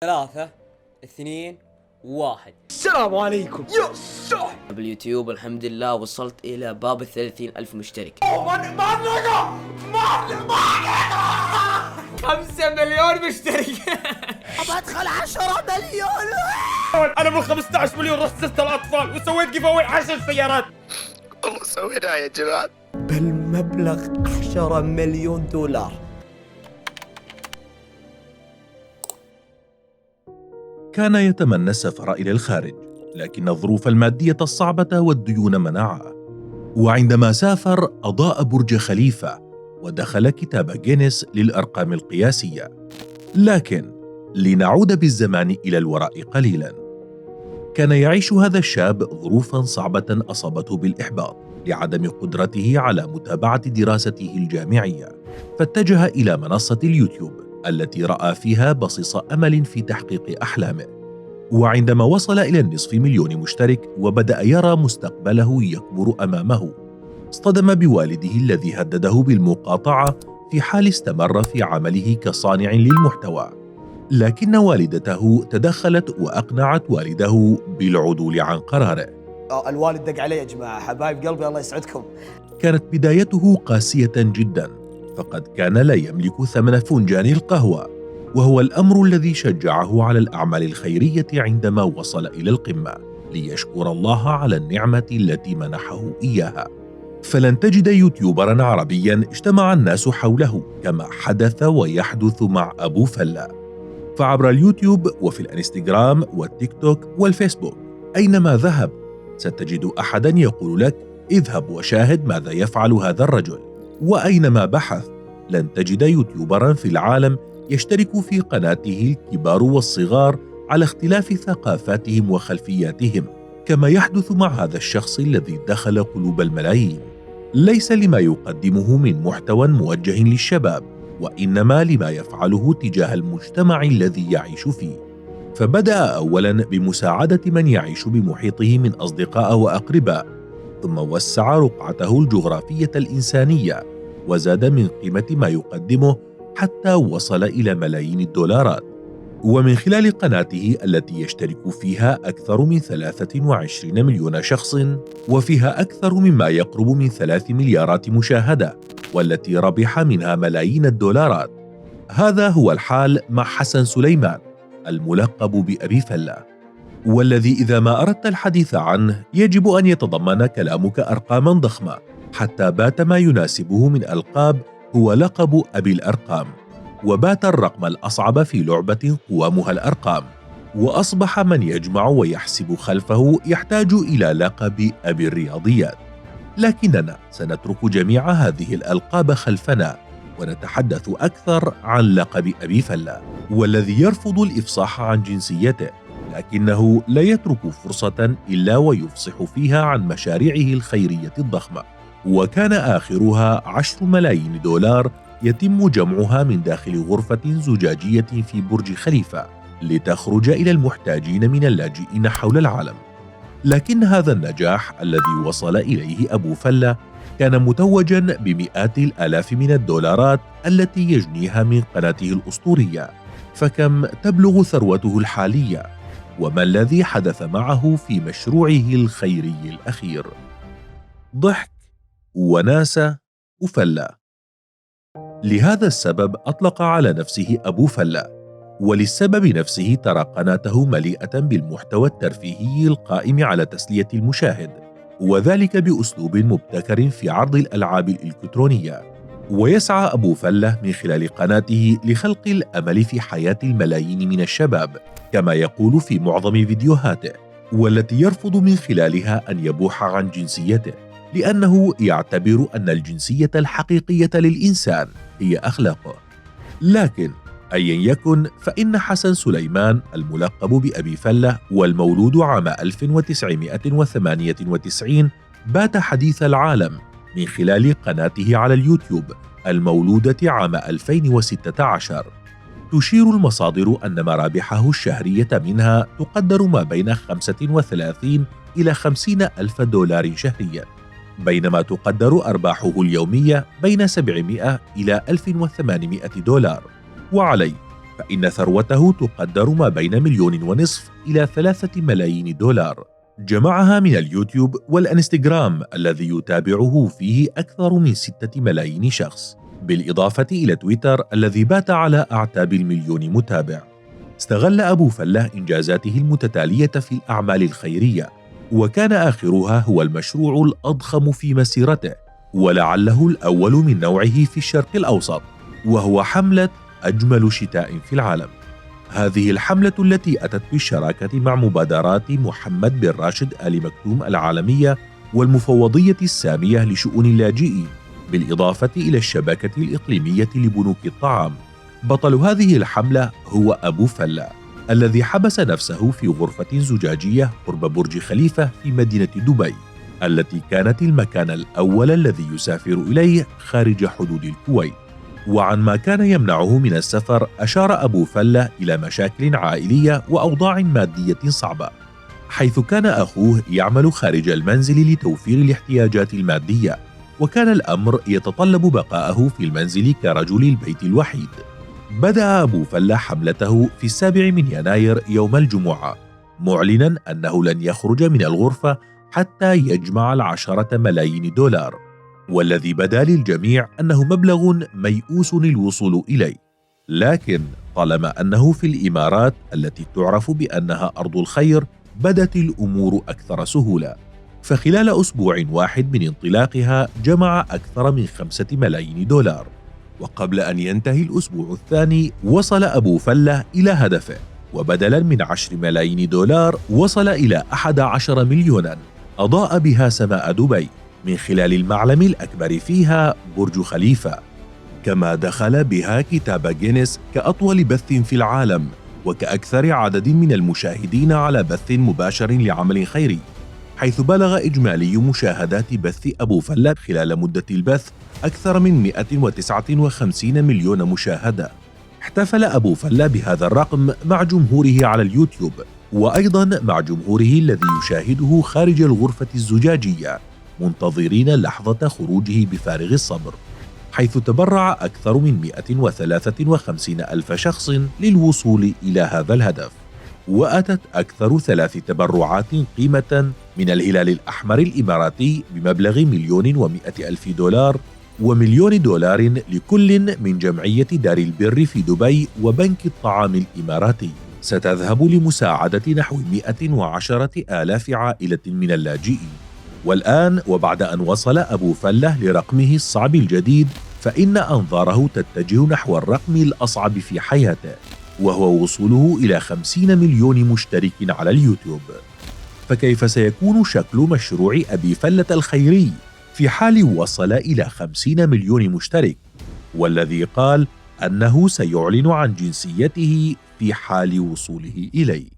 3 2 1. السلام عليكم يا صاحب. باليوتيوب الحمد لله وصلت إلى باب 30,000 مشترك. ما 5 مليون مشترك. بدخل 10 مليون. انا من 15 مليون رصدت الاطفال وسويت جيف اواي 10 سيارات. والله سويناها يا جماعه. بالمبلغ 10 مليون دولار. كان يتمنى السفر إلى الخارج، لكن الظروف المادية الصعبة والديون منعه. وعندما سافر أضاء برج خليفة ودخل كتاب جينيس للأرقام القياسية. لكن لنعود بالزمان إلى الوراء قليلا، كان يعيش هذا الشاب ظروفا صعبة أصابته بالإحباط لعدم قدرته على متابعة دراسته الجامعية، فاتجه إلى منصة اليوتيوب التي رأى فيها بصيص أمل في تحقيق أحلامه. وعندما وصل إلى النصف مليون مشترك وبدأ يرى مستقبله يكبر أمامه، اصطدم بوالده الذي هدده بالمقاطعة في حال استمر في عمله كصانع للمحتوى. لكن والدته تدخلت وأقنعت والده بالعدول عن قراره. الوالد دق علي يا جماعة، حبايب قلبي الله يسعدكم. كانت بدايته قاسية جدا، فقد كان لا يملك ثمن فنجان القهوة، وهو الأمر الذي شجعه على الأعمال الخيرية عندما وصل إلى القمة ليشكر الله على النعمة التي منحه إياها. فلن تجد يوتيوبرا عربيا اجتمع الناس حوله كما حدث ويحدث مع أبو فلة. فعبر اليوتيوب وفي الانستغرام والتيك توك والفيسبوك، أينما ذهب ستجد أحدا يقول لك اذهب وشاهد ماذا يفعل هذا الرجل. وأينما بحث لن تجد يوتيوبرا في العالم يشترك في قناته الكبار والصغار على اختلاف ثقافاتهم وخلفياتهم، كما يحدث مع هذا الشخص الذي دخل قلوب الملايين، ليس لما يقدمه من محتوى موجه للشباب، وإنما لما يفعله تجاه المجتمع الذي يعيش فيه. فبدأ أولا بمساعدة من يعيش بمحيطه من أصدقاء وأقرباء، ثم وسع رقعته الجغرافية الإنسانية وزاد من قيمة ما يقدمه حتى وصل إلى ملايين الدولارات. ومن خلال قناته التي يشترك فيها أكثر من 23 مليون شخص، وفيها أكثر مما يقرب من 3 مليارات مشاهدة، والتي ربح منها ملايين الدولارات. هذا هو الحال مع حسن سليمان الملقب بأبي فلة، والذي إذا ما أردت الحديث عنه يجب أن يتضمن كلامك أرقاما ضخمة، حتى بات ما يناسبه من ألقاب هو لقب أبي الأرقام، وبات الرقم الأصعب في لعبة قوامها الأرقام، وأصبح من يجمع ويحسب خلفه يحتاج إلى لقب أبي الرياضيات. لكننا سنترك جميع هذه الألقاب خلفنا ونتحدث أكثر عن لقب أبي فلة، والذي يرفض الإفصاح عن جنسيته، لكنه لا يترك فرصة إلا ويفصح فيها عن مشاريعه الخيرية الضخمة، وكان آخرها 10 ملايين دولار يتم جمعها من داخل غرفة زجاجية في برج خليفة لتخرج إلى المحتاجين من اللاجئين حول العالم. لكن هذا النجاح الذي وصل إليه أبو فلة كان متوجا بمئات الآلاف من الدولارات التي يجنيها من قناته الأسطورية. فكم تبلغ ثروته الحالية؟ وما الذي حدث معه في مشروعه الخيري الأخير؟ ضحك وناسة وفلة. لهذا السبب أطلق على نفسه أبو فلة، وللسبب نفسه ترى قناته مليئة بالمحتوى الترفيهي القائم على تسلية المشاهد، وذلك بأسلوب مبتكر في عرض الألعاب الإلكترونية. ويسعى أبو فلة من خلال قناته لخلق الأمل في حياة الملايين من الشباب، كما يقول في معظم فيديوهاته، والتي يرفض من خلالها أن يبوح عن جنسيته، لأنه يعتبر أن الجنسية الحقيقية للإنسان هي أخلاقه. لكن أيا يكن، فإن حسن سليمان الملقب بأبي فلة والمولود عام 1998 بات حديث العالم من خلال قناته على اليوتيوب المولودة عام 2016. تشير المصادر أن مرابحه الشهرية منها تقدر ما بين 35 إلى 50 ألف دولار شهريا، بينما تقدر أرباحه اليومية بين 700 إلى 1800 دولار. وعليه فإن ثروته تقدر ما بين 1.5 مليون إلى 3 ملايين دولار، جمعها من اليوتيوب والإنستغرام الذي يتابعه فيه أكثر من 6 ملايين شخص، بالإضافة إلى تويتر الذي بات على أعتاب 1,000,000 متابع. استغل أبو فلة إنجازاته المتتالية في الأعمال الخيرية، وكان آخرها هو المشروع الأضخم في مسيرته ولعله الأول من نوعه في الشرق الأوسط، وهو حملة أجمل شتاء في العالم. هذه الحملة التي أتت بالشراكة مع مبادرات محمد بن راشد آل مكتوم العالمية والمفوضية السامية لشؤون اللاجئين، بالإضافة إلى الشبكة الإقليمية لبنوك الطعام. بطل هذه الحملة هو أبو فلة الذي حبس نفسه في غرفة زجاجية قرب برج خليفة في مدينة دبي، التي كانت المكان الأول الذي يسافر إليه خارج حدود الكويت. وعن ما كان يمنعه من السفر أشار أبو فلة إلى مشاكل عائلية وأوضاع مادية صعبة، حيث كان أخوه يعمل خارج المنزل لتوفير الاحتياجات المادية، وكان الأمر يتطلب بقاءه في المنزل كرجل البيت الوحيد. بدأ أبو فلة حملته في 7 يناير يوم الجمعة، معلناً أنه لن يخرج من الغرفة حتى يجمع 10 ملايين دولار، والذي بدا للجميع أنه مبلغ ميؤوس الوصول إليه. لكن طالما أنه في الإمارات التي تعرف بأنها أرض الخير، بدت الأمور أكثر سهولة، فخلال أسبوع واحد من انطلاقها جمع أكثر من 5 ملايين دولار. وقبل أن ينتهي الأسبوع الثاني وصل أبو فلة إلى هدفه، وبدلاً من 10 ملايين دولار وصل إلى 11 مليوناً أضاء بها سماء دبي من خلال المعلم الأكبر فيها برج خليفة، كما دخل بها كتاب جينيس كأطول بث في العالم وكأكثر عدد من المشاهدين على بث مباشر لعمل خيري، حيث بلغ إجمالي مشاهدات بث أبو فلة خلال مدة البث أكثر من 159 مليون مشاهدة. احتفل أبو فلة بهذا الرقم مع جمهوره على اليوتيوب، وأيضا مع جمهوره الذي يشاهده خارج الغرفة الزجاجية منتظرين لحظة خروجه بفارغ الصبر، حيث تبرع أكثر من 153 ألف شخص للوصول إلى هذا الهدف. وأتت أكثر 3 تبرعات قيمة من الهلال الأحمر الإماراتي بمبلغ 1,100,000 دولار و1,000,000 دولار لكل من جمعية دار البر في دبي وبنك الطعام الإماراتي، ستذهب لمساعدة نحو 110,000 عائلة من اللاجئين. والآن وبعد أن وصل أبو فلة لرقمه الصعب الجديد، فإن أنظاره تتجه نحو الرقم الأصعب في حياته، وهو وصوله إلى 50 مليون مشترك على اليوتيوب. فكيف سيكون شكل مشروع أبي فلة الخيري في حال وصل إلى 50 مليون مشترك، والذي قال أنه سيعلن عن جنسيته في حال وصوله إليه؟